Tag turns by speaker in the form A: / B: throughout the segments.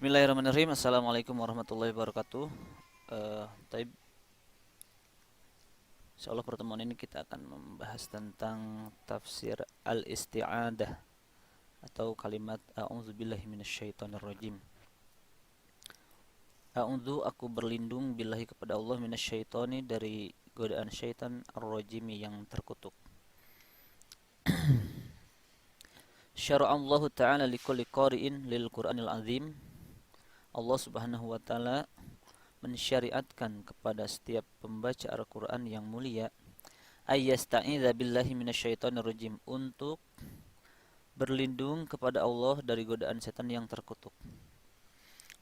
A: Bismillahirrahmanirrahim. Assalamualaikum warahmatullahi wabarakatuh. Taib, insyaallah pertemuan ini kita akan membahas tentang tafsir al-isti'adah atau kalimat a'udzubillahi minasyaitonirrajim. A'udzu, aku berlindung billahi kepada Allah minasyaitoni, dari godaan syaitan, ar-rajimi yang terkutuk. Syara'allahu ta'ala likulli qari'in lil Qur'anil azim. Allah Subhanahu wa taala mensyariatkan kepada setiap pembaca Al-Quran yang mulia ayyasta'idza billahi minasyaitonir rajim, untuk berlindung kepada Allah dari godaan setan yang terkutuk.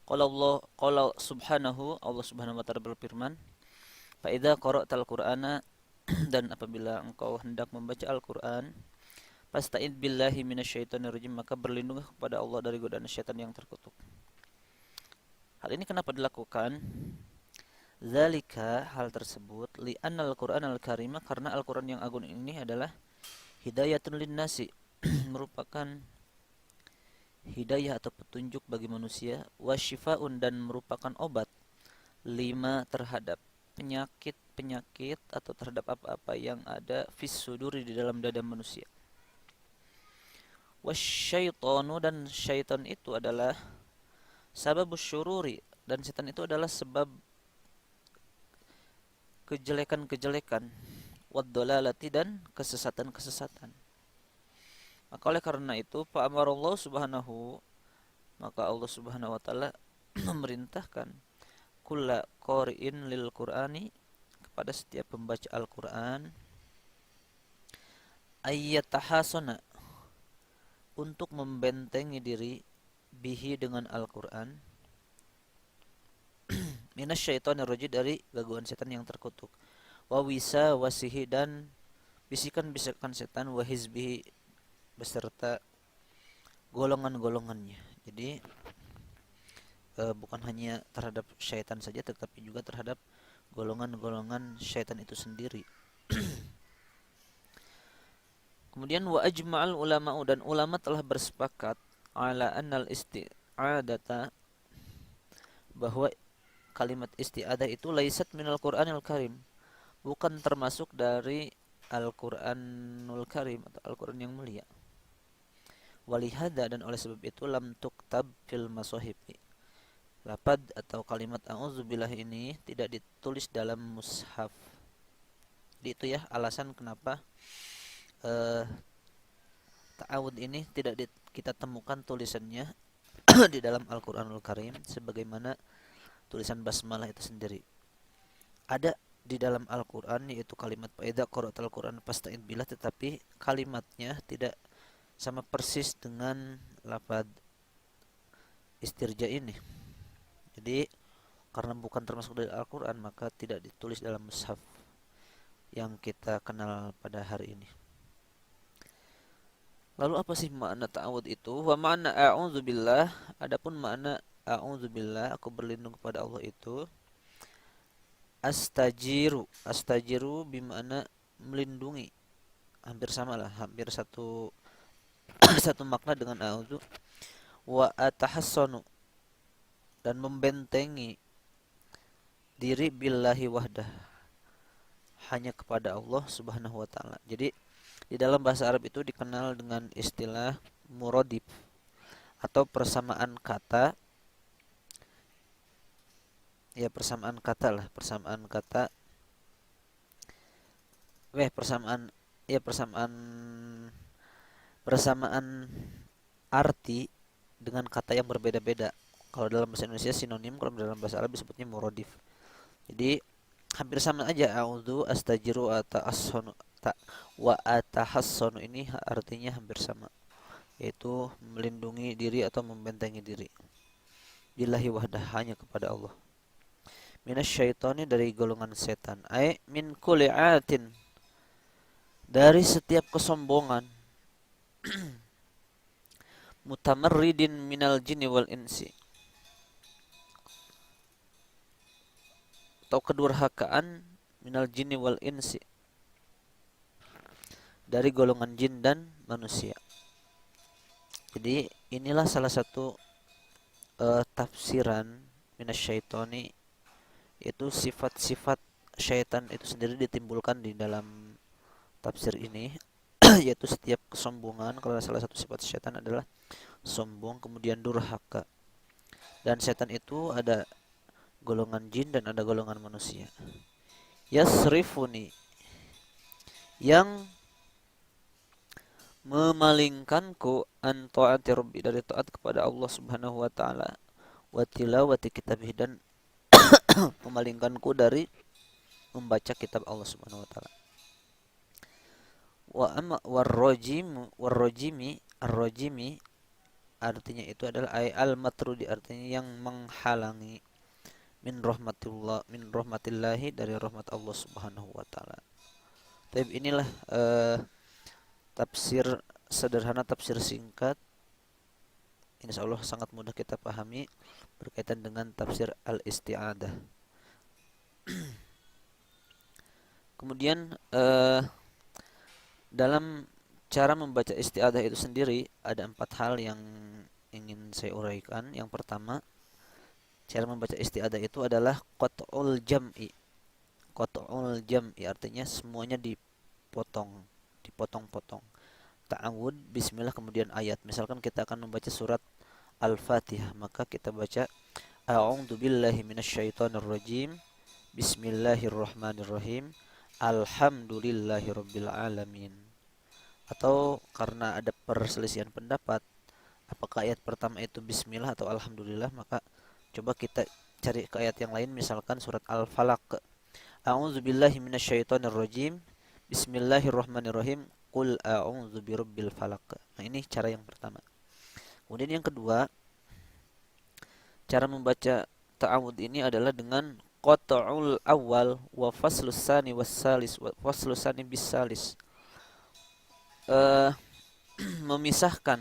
A: Qala subhanahu, Allah Subhanahu wa taala berfirman, fa idza qara'tal qur'ana dan apabila engkau hendak membaca Al-Quran, fasta'id billahi minasyaitonir rajim, maka berlindunglah kepada Allah dari godaan setan yang terkutuk. Hal ini kenapa dilakukan? Zalika, hal tersebut, li'annal Qur'anal Karima, karena Al-Quran yang agung ini adalah hidayatun linnasi, merupakan hidayah atau petunjuk bagi manusia, wasyifaun, dan merupakan obat, lima, terhadap penyakit-penyakit atau terhadap apa-apa yang ada fis suduri, di dalam dada manusia. Wasyaitonu, dan syaitan itu adalah sababus syururi, dan setan itu adalah sebab kejelekan-kejelekan, waddalalati, dan kesesatan-kesesatan. Maka oleh karena itu, fa'amarallahu subhanahu, maka Allah Subhanahu wa taala memerintahkan kulla qari'in lil Qur'ani, kepada setiap pembaca Al-Qur'an, ayyatahasana, untuk membentengi diri, bihi, dengan Al-Quran, minasyaitonir rajim, dari gangguan setan yang terkutuk, wa wisa wasihi, dan bisikan-bisikan setan, wa hizbihi, beserta golongan-golongannya. Jadi bukan hanya terhadap syaitan saja, tetapi juga terhadap golongan-golongan syaitan itu sendiri. Kemudian wa ajma'al ulama'u, dan ulama telah bersepakat ala annal isti'adata, bahwa kalimat isti'adah itu laisat minal Qur'anil Karim, bukan termasuk dari Al-Qur'anul Karim atau Al-Qur'an yang mulia. Walihada, dan oleh sebab itu, lam tuktab fil masahibi, lapad atau kalimat a'udzubillah ini tidak ditulis dalam mushaf. Jadi itu ya alasan kenapa ta'awud ini tidak kita temukan tulisannya di dalam Al-Qur'anul Karim sebagaimana tulisan basmalah itu sendiri. Ada di dalam Al-Qur'an, yaitu kalimat faidza qara'tal Qur'an fasta'id billah, tetapi kalimatnya tidak sama persis dengan lafaz istirja ini. Jadi karena bukan termasuk dari Al-Qur'an, maka tidak ditulis dalam mushaf yang kita kenal pada hari ini. Lalu apa sih makna ta'awud itu? Wa makna a'udzubillah, adapun makna a'udzubillah, aku berlindung kepada Allah, itu astajiru bimakna melindungi, hampir sama lah, hampir satu satu makna dengan a'udzu. Wa atahassanu, dan membentengi diri, billahi wahdah, hanya kepada Allah Subhanahu wa taala. Jadi di dalam bahasa Arab itu dikenal dengan istilah muradif atau persamaan kata. Ya, persamaan kata lah, persamaan kata. Persamaan, ya persamaan arti dengan kata yang berbeda-beda. Kalau dalam bahasa Indonesia sinonim, kalau dalam bahasa Arab disebutnya muradif. Jadi hampir sama aja, a'udzu, astajiru, ata'assanu, wa atahassanu, ini artinya hampir sama, yaitu melindungi diri atau membentengi diri. Billahi wahdah, hanya kepada Allah. Minasyaitoni, dari golongan setan. Ai min kulli atin, dari setiap kesombongan. Mutamarridin minal jinni wal insi, atau kedurhakaan, minal jinni wal insi, dari golongan jin dan manusia. Jadi inilah salah satu tafsiran minasyaitoni, itu sifat-sifat syaitan itu sendiri ditimbulkan di dalam tafsir ini. Yaitu setiap kesombongan, kalau salah satu sifat syaitan adalah sombong, kemudian durhaka. Dan setan itu ada golongan jin dan ada golongan manusia. Yasrifuni, yang memalingkanku an taati rabbi, dari taat kepada Allah Subhanahu wa taala, wa tilawati kitabih, dan memalingkanku dari membaca kitab Allah Subhanahu wa taala. Wa amma warrojimi, arrojimi artinya itu adalah al matrudi, artinya yang menghalangi, min rahmatillahi, dari rahmat Allah Subhanahu wa taala. Tapi inilah tafsir sederhana, tafsir singkat, insya Allah sangat mudah kita pahami berkaitan dengan tafsir al-isti'adah. Kemudian dalam cara membaca isti'adah itu sendiri ada 4 hal yang ingin saya uraikan. Yang pertama, cara membaca isti'adah itu adalah qat'ul jam'i. Qat'ul jam'i artinya semuanya dipotong-potong. Ta'awud, bismillah, kemudian ayat. Misalkan kita akan membaca surat Al-Fatihah, maka kita baca a'udzu billahi minasyaitonir rajim, bismillahirrahmanirrahim, alhamdulillahirabbil alamin. Atau karena ada perselisihan pendapat apakah ayat pertama itu bismillah atau alhamdulillah, maka coba kita cari ke ayat yang lain, misalkan surat Al-Falaq, a'udzu billahi minasyaitonir rajim, bismillahirrahmanirrahim, qul a'udzu birabbil falaq. Nah, ini cara yang pertama. Kemudian yang kedua, cara membaca ta'awud ini adalah dengan qat'ul awal wa faslus sani was salis wa faslus sani bis salis. Memisahkan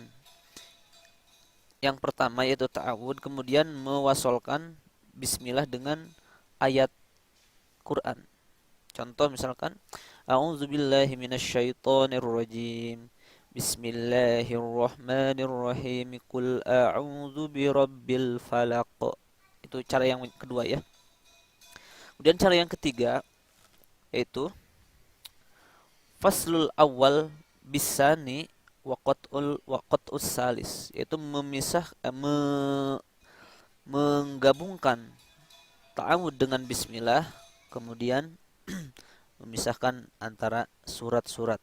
A: yang pertama yaitu ta'awud, kemudian mewasolkan bismillah dengan ayat Quran. Contoh misalkan a'udzubillahi minasyaitonir rajim, bismillahirrahmanirrahim, qul a'udzu birabbil falaq. Itu cara yang kedua ya. Kemudian cara yang ketiga yaitu faslul awal bisani waqat'us salis, yaitu menggabungkan ta'awud dengan bismillah, kemudian memisahkan antara surat-surat.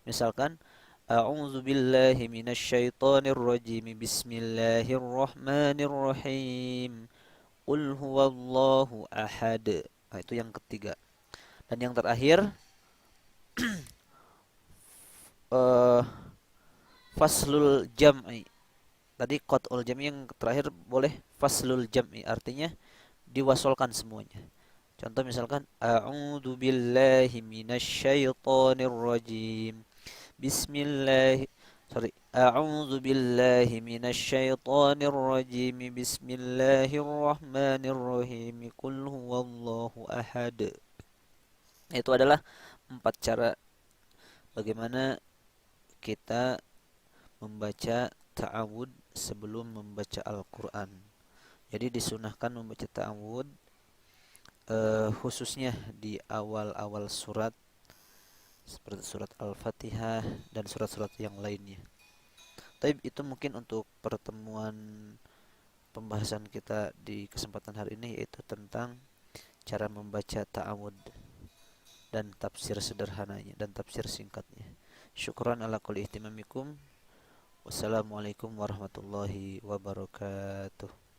A: Misalkan a'udzu billahi minasyaitonir rajim, bismillahirrahmanirrahim, qul huwallahu ahad. Nah, itu yang ketiga. Dan yang terakhir faslul jam'i. Tadi qat'ul jam'i, yang terakhir boleh faslul jam'i, artinya diwasolkan semuanya. Contoh misalkan a'udzu billahi minasyaitonir rajim, a'udzu billahi minasyaitonir rajim, bismillahirrahmanirrahim, qul huwallahu ahad. Itu adalah 4 cara bagaimana kita membaca ta'awud sebelum membaca Al-Quran. Jadi disunahkan membaca ta'awud khususnya di awal-awal surat seperti surat Al-Fatihah dan surat-surat yang lainnya. Tapi itu mungkin untuk pertemuan pembahasan kita di kesempatan hari ini, yaitu tentang cara membaca ta'awud dan tafsir sederhananya dan tafsir singkatnya. Syukran ala kulli ihtimamikum. Wassalamualaikum warahmatullahi wabarakatuh.